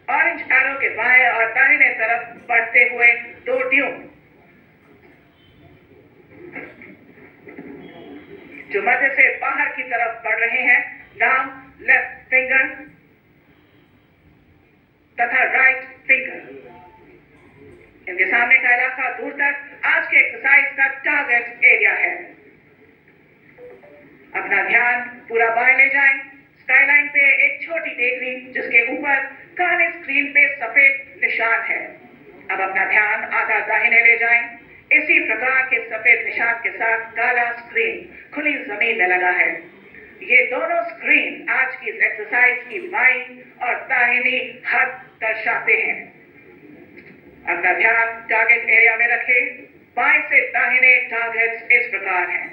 Orange arrow के बाएं और दाहिने तरफ बढ़ते हुए 2 ड्यून जो मध्य से बाहर की तरफ बढ़ रहे हैं। नाम लेफ्ट फिंगर तथा राइट फिंगर। इनके सामने का इलाका दूर तक आज के एक्सरसाइज का टारगेट एरिया है। अपना ध्यान पूरा बाएं ले जाएं। स्काईलाइन पे एक छोटी टेकरी जिसके ऊपर काले स्क्रीन पे सफेद निशान है। अब अपना ध्यान आधा दाहिने ले जाएं। इसी प्रकार के सफेद निशान के साथ काला स्क्रीन खुली जमीन में लगा है। ये दोनों स्क्रीन आज की एक्सरसाइज की बाईं और दाहिनी हद दर्शाते हैं। अपना ध्यान टारगेट एरिया में रखें। बाएं से दाहिने टारगेट्स इस प्रकार हैं।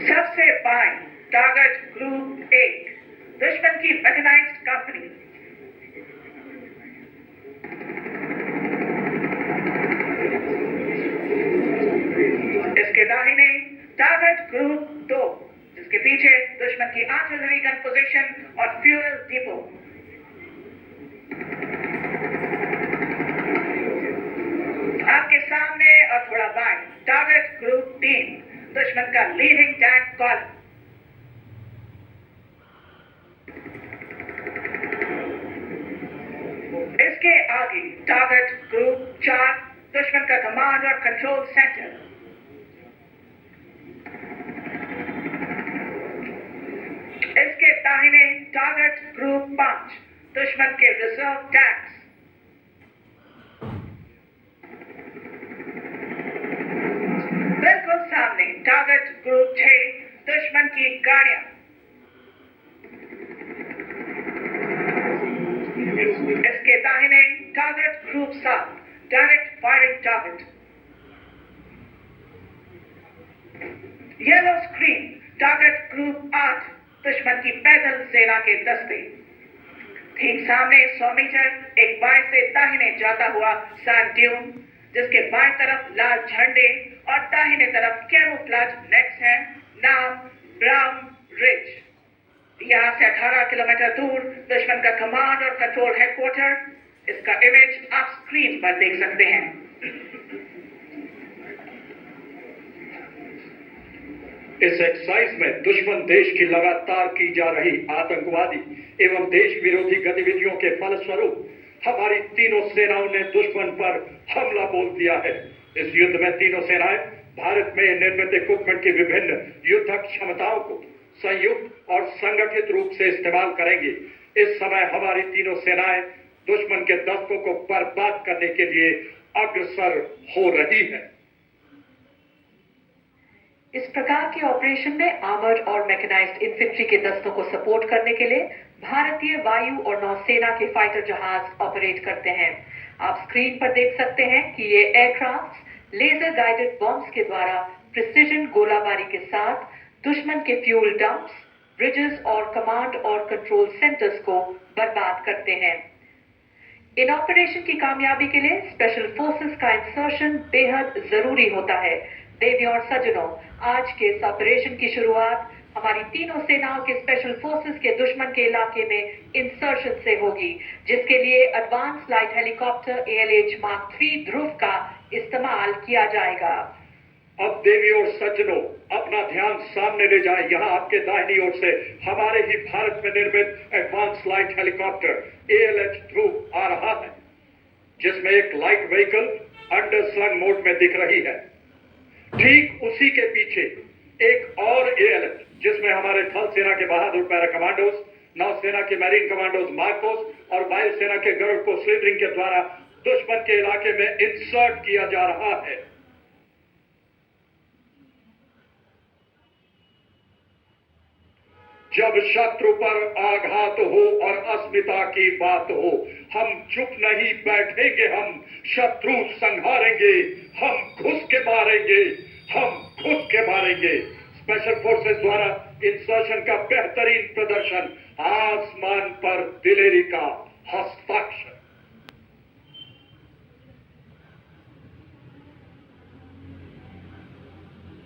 सबसे बाएं टारगेट ग्रुप 1 दुश्मन की मैकेनाइज्ड कंपनी। इसके दाहिने टारगेट ग्रुप 2 जिसके पीछे दुश्मन की आर्टिलरी गन पोजीशन और फ्यूल डिपो। आपके सामने और थोड़ा बाएं टारगेट ग्रुप 3 दुश्मन का लीडिंग टैंक कॉलम। इसके आगे टारगेट ग्रुप 4 दुश्मन का कमांड और कंट्रोल सेंटर। इसके दाहिने टारगेट ग्रुप 5 दुश्मन के रिजर्व टैंक्स। बिल्कुल सामने टारगेट ग्रुप 6 दुश्मन की गाड़ियां। इसके दाहिने target group 7 direct firing target. Yellow screen target group 8 दुश्मन की पैदल सेना के दस्ते। ठीक सामने 100 मीटर एक बाएं से दाहिने जाता हुआ सैंड ड्यून जिसके बाएं तरफ लाल झंडे और दाहिने तरफ कैमोफ्लेज नेट्स हैं। नाम ब्राउन रिज। यहां से 18 किलोमीटर दूर दुश्मन का कमांड और कंट्रोल हेडक्वार्टर। इसका इमेज आप स्क्रीन पर देख सकते हैं। इस एक्सरसाइज में दुश्मन देश की लगातार की जा रही आतंकवादी एवं देश विरोधी गतिविधियों के फलस्वरूप हमारी तीनों सेनाओं ने दुश्मन पर हमला बोल दिया है। इस युद्ध में तीनों सेनाएं भारत में निर्मित इक्विपमेंट की विभिन्न युद्धक क्षमताओं को संयुक्त और संगठित रूप से इस्तेमाल करेंगी। इस समय हमारी तीनों सेनाएं दुश्मन के दस्तों को बर्बाद करने के लिए अग्रसर हो रही है। इस प्रकार के ऑपरेशन में आर्मर्ड और मैकेनाइज्ड इन्फेंट्री के दस्तों को सपोर्ट करने के लिए भारतीय वायु और नौसेना के फाइटर जहाज ऑपरेट करते हैं। आप स्क्रीन पर देख सकते हैं कि ये एयरक्राफ्ट लेजर गाइडेड बॉम्ब्स के द्वारा प्रिसिजन गोलाबारी के साथ दुश्मन के फ्यूल डंप्स, ब्रिजेस और कमांड और कंट्रोल सेंटर्स को बर्बाद करते हैं। इन ऑपरेशन की कामयाबी के लिए स्पेशल फोर्सेस का इंसर्शन बेहद जरूरी होता है। देवी और सज्जनों, आज के इस ऑपरेशन की शुरुआत हमारी तीनों सेनाओं के स्पेशल फोर्सेस के दुश्मन के इलाके में इंसर्शन से होगी, जिसके लिए advance light helicopter ALH Mark 3 ध्रुव का इस्तेमाल किया जाएगा। अब देवी और सज्जनों, अपना ध्यान सामने ले जाएं। यहाँ आपके दाहिनी ओर से हमारे ही भारत में निर्मित एडवांस लाइट हेलीकॉप्टर ALH ध्रुव आ रहा है, जिसमें एक लाइट व्हीकल अंडरस्लंग मोड में दिख रही है। ठीक उसी के पीछे एक और ALH जिसमें हमारे थल सेना के बहादुर पैरा कमांडोज, नौसेना के मैरीन कमांडोज मार्कोस और वायुसेना के गरुड़ को स्लिदरिंग के द्वारा दुश्मन के इलाके में इंसर्ट किया जा रहा है। जब शत्रु पर आघात हो और अस्मिता की बात हो, हम चुप नहीं बैठेंगे, हम शत्रु संहारेंगे, हम घुस के मारेंगे, हम घुस के मारेंगे। स्पेशल फोर्सेस द्वारा इंसर्शन का बेहतरीन प्रदर्शन, आसमान पर दिलेरी का हस्ताक्षर।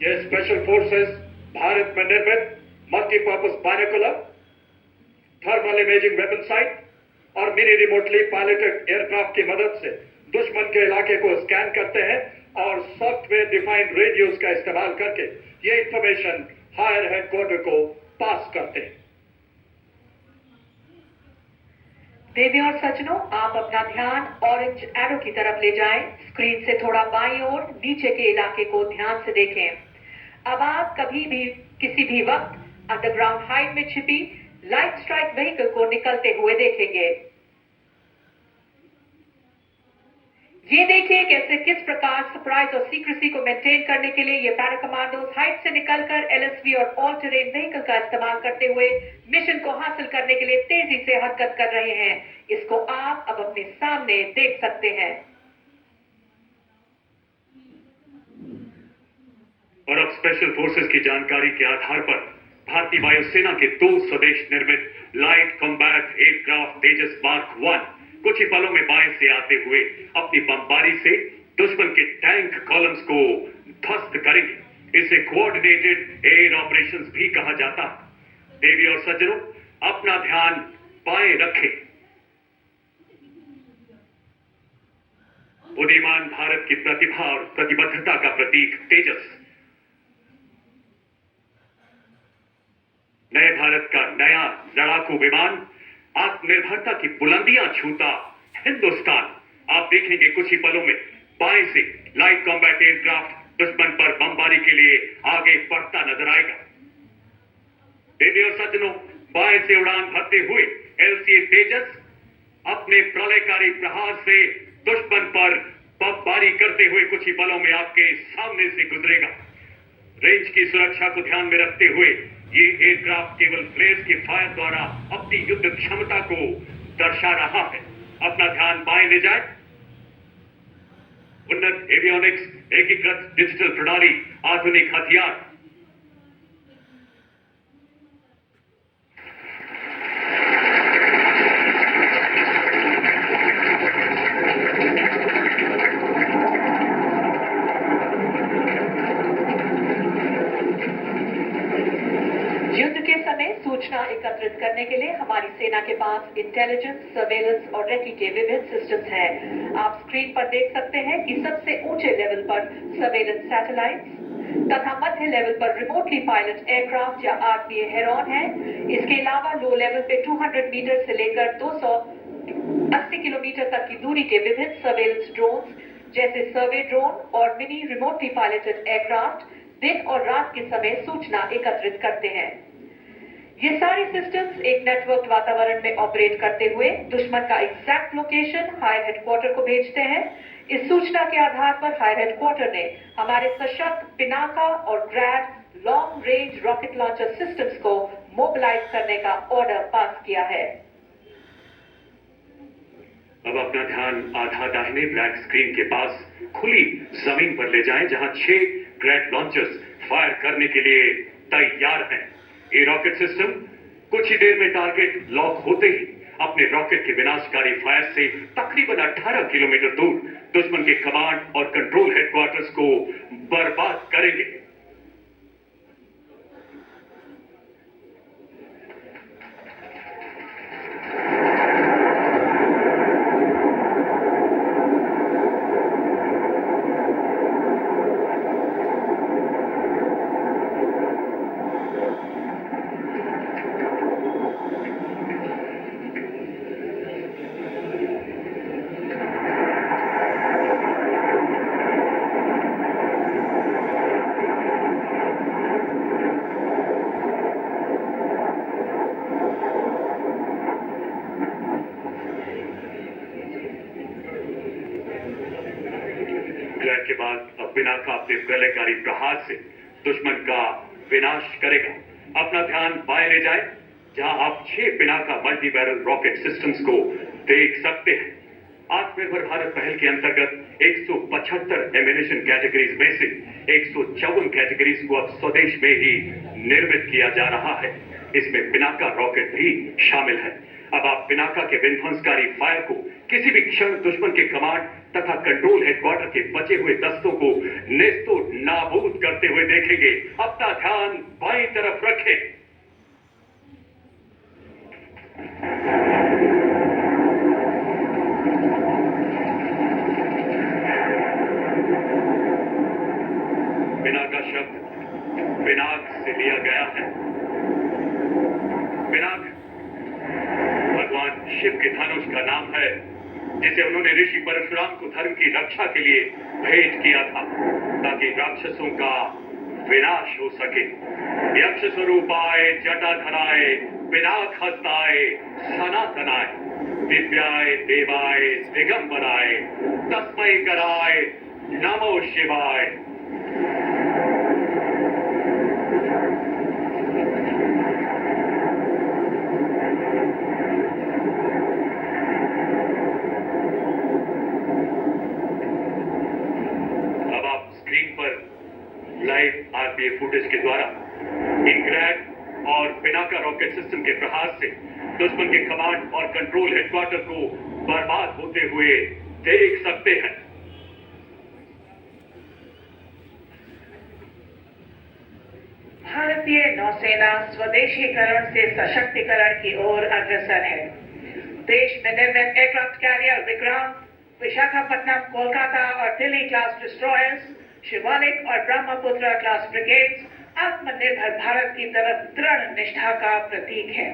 ये स्पेशल फोर्सेस भारत में निर्मित multipurpose binocular, thermal imaging weapon site और मिनी रिमोटली पायलटेड एयरक्राफ्ट की मदद से दुश्मन के इलाके को स्कैन करते हैं और सॉफ्टवेयर डिफाइंड रेडियोस का इस्तेमाल करके ये इंफॉर्मेशन हायर हेडक्वार्टर को पास करते हैं। देवी और सज्जनों, आप अपना ध्यान ऑरेंज एरो की तरफ ले जाएं। स्क्रीन से थोड़ा बाईं ओर नीचे के इलाके को ध्यान से देखें। अब आप कभी भी किसी भी वक्त अंडरग्राउंड हाइट में छिपी लाइट स्ट्राइक व्हीकल को निकलते हुए देखेंगे। ये देखिए कैसे किस प्रकार सरप्राइज और सीक्रेसी को मेंटेन करने के लिए ये पैरा कमांडोज हाइट से निकलकर एलएसवी और ऑल टेरेन व्हीकल का इस्तेमाल करते हुए मिशन को हासिल करने के लिए तेजी से हरकत कर रहे हैं। इसको आप अब अपने सामने देख सकते हैं। और अब स्पेशल फोर्सेस की जानकारी के आधार पर भारतीय वायुसेना के 2 स्वदेश निर्मित लाइट कॉम्बैट एयरक्राफ्ट तेजस मार्क 1 कुछ ही पलों में बाएं से आते हुए अपनी बमबारी से दुश्मन के टैंक कॉलम्स को ध्वस्त करेंगे। इसे कोऑर्डिनेटेड एयर ऑपरेशंस भी कहा जाता है। देवी और सज्जनों, अपना ध्यान बाएं रखें। उदीयमान भारत की प्रतिभा और प्रतिबद्धता का प्रतीक तेजस नए भारत का नया लड़ाकू विमान आत्मनिर्भरता की बुलंदियां छूता हिंदुस्तान। आप देखेंगे कुछ ही पलों में बाएं से लाइट कॉम्बैट एयरक्राफ्ट दुश्मन पर बमबारी के लिए आगे बढ़ता नजर आएगा। देवी और सज्जनों, बाएं से उड़ान भरते हुए एलसीए तेजस अपने प्रलयकारी प्रहार से दुश्मन पर बमबारी करते हुए कुछ ही पलों में आपके सामने से गुजरेगा। रेंज की सुरक्षा को ध्यान में रखते हुए ये एयरक्राफ्ट केवल फ्लेयर्स के फायर द्वारा अपनी युद्ध क्षमता को दर्शा रहा है। अपना ध्यान बाएं ले जाए। उन्नत एवियोनिक्स, एकीकृत डिजिटल प्रणाली, आधुनिक हथियार। युद्ध के समय सूचना एकत्रित करने के लिए हमारी सेना के पास इंटेलिजेंस, सर्वेलेंस और रेकी के विभिन्न सिस्टम्स हैं। आप स्क्रीन पर देख सकते हैं कि सबसे ऊंचे लेवल पर सर्वेलेंस सैटेलाइट्स तथा मध्य लेवल पर रिमोटली पायलट एयरक्राफ्ट या आरपीए हेरॉन है। इसके अलावा लो लेवल पे 200 मीटर से लेकर 280 किलोमीटर तक की दूरी के विभिन्न सर्वेलेंस ड्रोन जैसे सर्वे ड्रोन और मिनी रिमोटली पायलटेड एयरक्राफ्ट दिन और रात के समय सूचना एकत्रित करते हैं। ये सारे सिस्टम्स एक नेटवर्क वातावरण में ऑपरेट करते हुए दुश्मन का एग्जैक्ट लोकेशन हायर हेडक्वार्टर को भेजते हैं। इस सूचना के आधार पर हायर हेडक्वार्टर ने हमारे सशक्त पिनाका और Grad long range rocket launcher systems को मोबिलाइज करने का ऑर्डर पास किया है। अब अपना ध्यान आधा दाहिने ब्लैक स्क्रीन के पास खुली जमीन पर ले जाएं, जहां 6 ग्रैड लॉन्चर्स फायर करने के लिए तैयार हैं। ये रॉकेट सिस्टम कुछ ही देर में टारगेट लॉक होते ही अपने रॉकेट के विनाशकारी फायर से तकरीबन 18 किलोमीटर दूर दुश्मन के कमांड और कंट्रोल हेडक्वार्टर्स को बर्बाद करेंगे। ग्रैड के बाद अब पिनाका अपने प्रलयकारी प्रहार से दुश्मन का विनाश करेगा। अपना ध्यान बाएं ले जाए, जहां आप 6 Pinaka multi barrel rocket systems को देख सकते हैं। आत्मनिर्भर भारत पहल के अंतर्गत 175 एमिनेशन कैटेगरीज में से 154 कैटेगरीज को अब स्वदेश में ही निर्मित किया जा रहा है। इसमें पिनाका रॉकेट भी शामिल है। अब आप पिनाका के विध्वंसकारी फायर को किसी भी क्षण दुश्मन के कमांड तथा कंट्रोल हेडक्वार्टर के बचे हुए दस्तों को नेस्तो नाबूद करते हुए देखेंगे। अपना ध्यान बाईं तरफ रखें। बिना का शब्द पिनाक से लिया गया है। पिनाक भगवान शिव के धनुष का नाम है, जिसे उन्होंने ऋषि परशुराम को धर्म की रक्षा के लिए भेंट किया था, ताकि राक्षसों का विनाश हो सके। यक्ष स्वरूपाय जटाधराय पिनाक हस्ताय सनातनाय दिव्याय देवाय दिगंबराय तस्मै कराय नमो शिवाय। लाइव आरपीएफ फुटेज के द्वारा इंग्रैड और पिनाका रॉकेट सिस्टम के प्रहार से दुश्मन के कमांड और कंट्रोल हेडक्वार्टर को बर्बाद होते हुए देख सकते हैं। भारतीय नौसेना स्वदेशीकरण से सशक्तिकरण की ओर अग्रसर है। देश में निर्मित एयरक्राफ्ट कैरियर विक्रम, विशाखापट्टनम, कोलकाता और दिल्ली क्लास डिस्ट्रॉयर्स, शिवालिक और ब्रह्मपुत्र क्लास ब्रिगेड्स आत्मनिर्भर भारत की तरफ दृढ़ निष्ठा का प्रतीक है।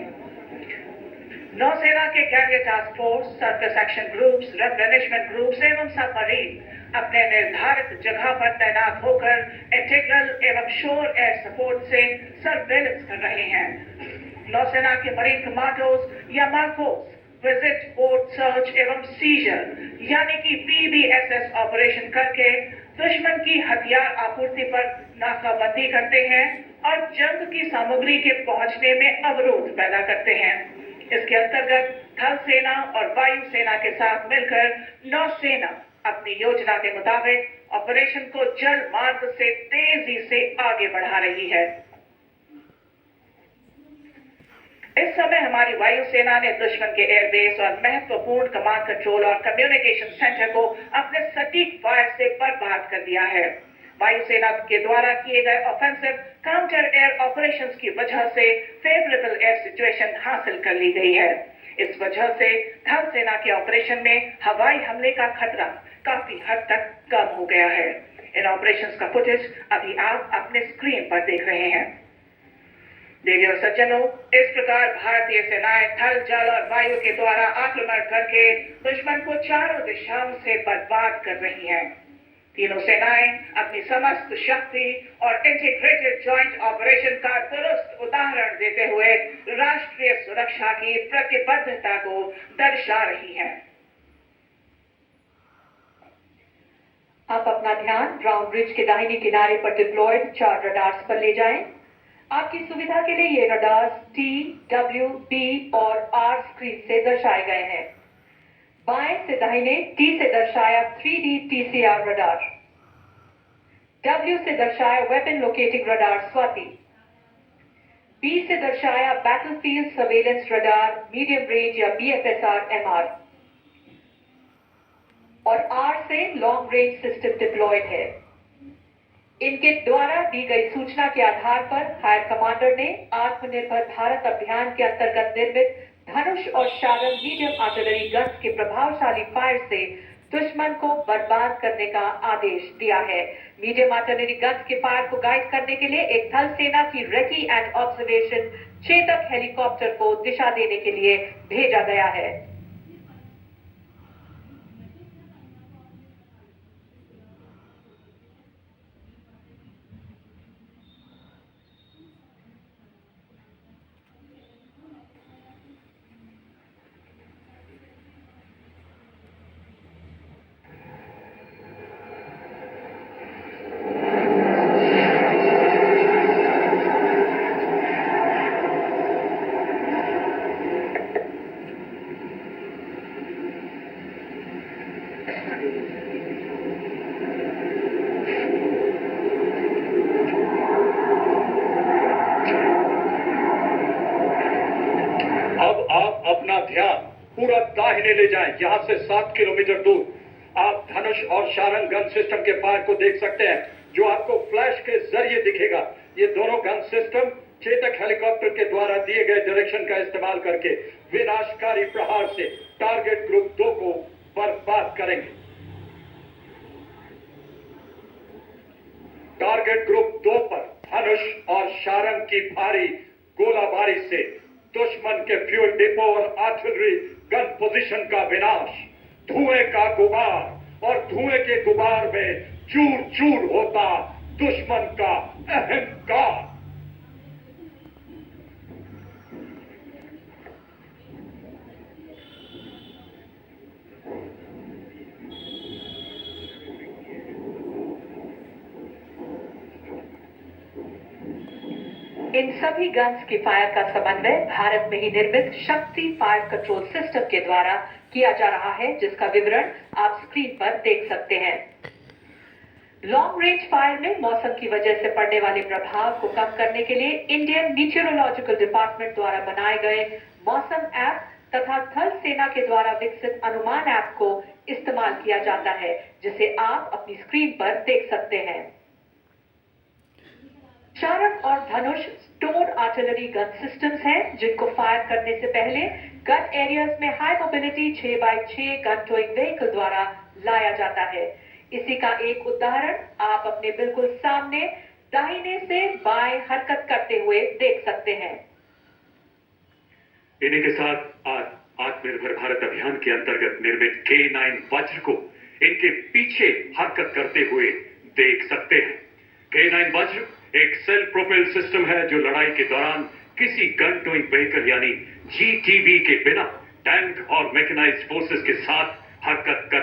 नौसेना के carrier task force, surface action groups, replenishment groups एवं सबमरीन अपने निर्धारित जगह पर तैनात होकर इंटीग्रल एवं शोर एयर सपोर्ट से सर्वेलेंस कर रहे हैं। नौसेना के मरीन कमांडोज या मार्कोस विजिट, पोर्ट सर्च एवं सीजर यानी कि PBSS ऑपरेशन करके दुश्मन की हथियार आपूर्ति पर नाकाबंदी करते हैं और जंग की सामग्री के पहुंचने में अवरोध पैदा करते हैं। इसके अंतर्गत थल सेना और वायु सेना के साथ मिलकर नौसेना अपनी योजना के मुताबिक ऑपरेशन को जल मार्ग से तेजी से आगे बढ़ा रही है। इस समय हमारी वायुसेना ने दुश्मन के एयरबेस और महत्वपूर्ण कमांड कंट्रोल और कम्युनिकेशन सेंटर को अपने सटीक फायर से बर्बाद कर दिया है। वायुसेना के द्वारा किए गए ऑफेंसिव काउंटर एयर ऑपरेशंस की वजह से फेवरेबल एयर सिचुएशन हासिल कर ली गई है। इस वजह से थल सेना के ऑपरेशन में हवाई हमले का खतरा काफी हद तक कम हो गया है। इन ऑपरेशंस का फुटेज अभी आप अपने स्क्रीन पर देख रहे हैं। देवी और सज्जनों, इस प्रकार भारतीय सेनाएं थल, जल और वायु के द्वारा आक्रमण करके दुश्मन को चारों दिशाओं से बर्बाद कर रही हैं। तीनों सेनाएं अपनी समस्त शक्ति और इंटीग्रेटेड जॉइंट ऑपरेशन का दुरुस्त उदाहरण देते हुए राष्ट्रीय सुरक्षा की प्रतिबद्धता को दर्शा रही हैं। आप अपना ध्यान ब्राउन ब्रिज के दाहिने किनारे पर डिप्लॉयड 4 रडार्स पर ले जाएं। आपकी सुविधा के लिए ये रडार्स T, W, B और R स्क्रीन से दर्शाए गए हैं। बाएं से दाहिने T से दर्शाया 3D TCR रडार, W से दर्शाया weapon locating radar Swati, B से दर्शाया battlefield surveillance radar medium range या BFSR MR और R से लॉन्ग रेंज सिस्टम डिप्लॉयड है। इनके द्वारा दी गई सूचना के आधार पर हायर कमांडर ने आत्मनिर्भर भारत अभियान के अंतर्गत निर्मित धनुष और शारंग मीडियम आर्टिलरी गन्स के प्रभावशाली फायर से दुश्मन को बर्बाद करने का आदेश दिया है। मीडियम आर्टिलरी गन्स के फायर को गाइड करने के लिए एक थल सेना की recce and observation Chetak helicopter को दिशा देने के लिए भेजा गया है। अब आप अपना ध्यान पूरा दाहिने ले जाएं, यहां से 7 किलोमीटर दूर आप धनुष और शारंग गन सिस्टम के फायर को देख सकते हैं, जो आपको फ्लैश के जरिए दिखेगा। ये दोनों गन सिस्टम चेतक हेलीकॉप्टर के द्वारा दिए गए डायरेक्शन का इस्तेमाल करके विनाशकारी प्रहार से टारगेट ग्रुप 2 को बर्बाद करेंगे। टारगेट ग्रुप 2 पर धनुष और शारंग की भारी गोलाबारी से दुश्मन के फ्यूल डिपो और आर्टिलरी गन पोजीशन का विनाश, धुएं का गुबार और धुएं के गुबार में चूर चूर होता दुश्मन का अहंकार। इन सभी गन्स की फायर का समन्वय भारत में ही निर्मित शक्ति फायर कंट्रोल सिस्टम के द्वारा किया जा रहा है, जिसका विवरण आप स्क्रीन पर देख सकते हैं। लॉन्ग रेंज फायर में मौसम की वजह से पड़ने वाले प्रभाव को कम करने के लिए इंडियन मीटियोरोलॉजिकल डिपार्टमेंट द्वारा बनाए गए मौसम ऐप तथा थल सेना के द्वारा विकसित अनुमान ऐप को इस्तेमाल किया जाता है, जिसे आप अपनी स्क्रीन पर देख सकते हैं। शारंग और धनुष स्टोन आर्टिलरी गन सिस्टम्स हैं, जिनको फायर करने से पहले गन एरियाज में high mobility 6x6 gun towing vehicle द्वारा लाया जाता है। इसी का एक उदाहरण आप अपने बिल्कुल सामने दाहिने से बाएं हरकत करते हुए देख सकते हैं। इन्हीं के साथ आज आत्मनिर्भर भारत अभियान के अंतर्गत निर्मित K9 वज्र को इनके पीछे हरकत करते हुए देख सकते हैं। K9 वज्र एक सेल्फ प्रोपेल्ड सिस्टम है, जो लड़ाई के दौरान किसी गन टोइंग व्हीकल यानी GTV के बिना टैंक और मैकेनाइज्ड फोर्सेस के साथ हरकत कर